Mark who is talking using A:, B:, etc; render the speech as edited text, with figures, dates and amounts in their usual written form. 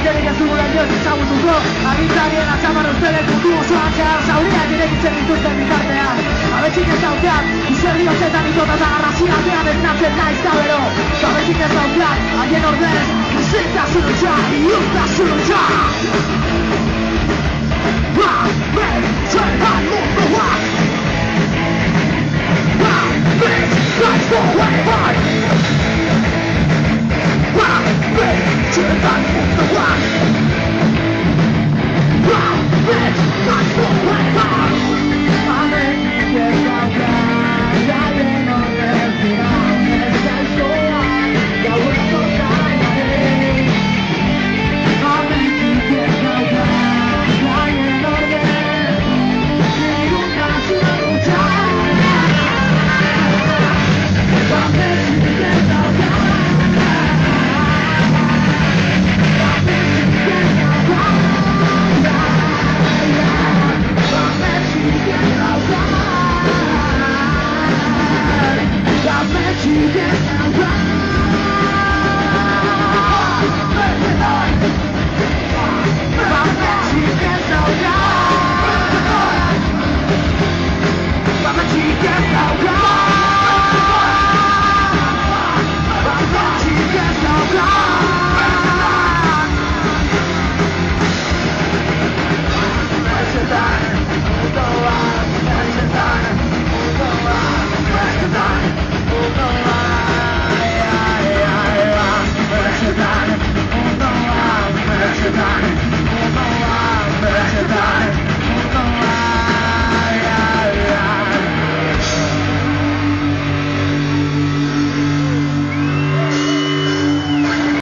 A: Besterik ez dugula inoiz ezagutuko Agintarien atzaman ustelen mundu osoan zehar Zauriak irekitzen dituzten bitartean Abetxik ez daukat, izerri hotzetan itota eta garrazia aldean esnatzen naiz gabero Abetxik ez daukat, haien ordez, isiltasun hutsa, iluntasun hutsa Ba, ben, zer, al mundu,